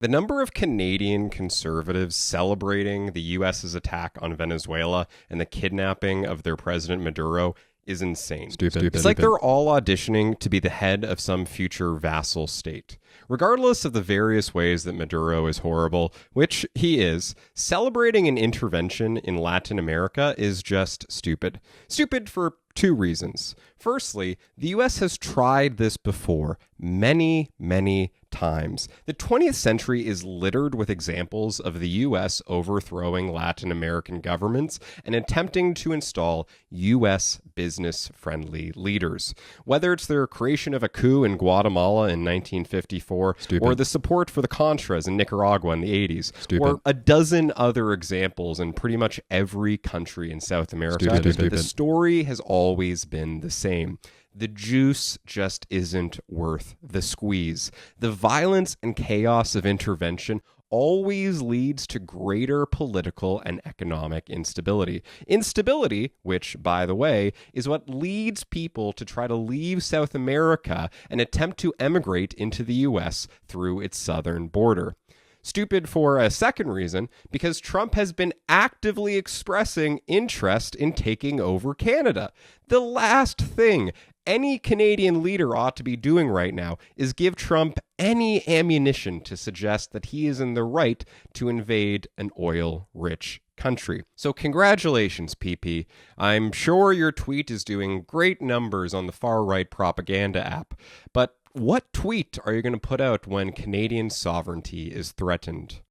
The number of Canadian conservatives celebrating the US's attack on Venezuela and the kidnapping of their president Maduro is insane. It's like they're all auditioning to be the head of some future vassal state. Regardless of the various ways that Maduro is horrible, which he is, celebrating an intervention in Latin America is just stupid. Stupid for two reasons. Firstly, the US has tried this before many, many times. The 20th century is littered with examples of the US overthrowing Latin American governments and attempting to install US business-friendly leaders. Whether it's their creation of a coup in Guatemala in 1954, or the support for the Contras in Nicaragua in the 80s, or a dozen other examples in pretty much every country in South America, the story has always been the same. The juice just isn't worth the squeeze. The violence and chaos of intervention always leads to greater political and economic instability. Instability, which, by the way, is what leads people to try to leave South America and attempt to emigrate into the US through its southern border. Stupid for a second reason, because Trump has been actively expressing interest in taking over Canada. The last thing any Canadian leader ought to be doing right now is give Trump any ammunition to suggest that he is in the right to invade an oil-rich country. So congratulations, PP. I'm sure your tweet is doing great numbers on the far-right propaganda app, but what tweet are you going to put out when Canadian sovereignty is threatened?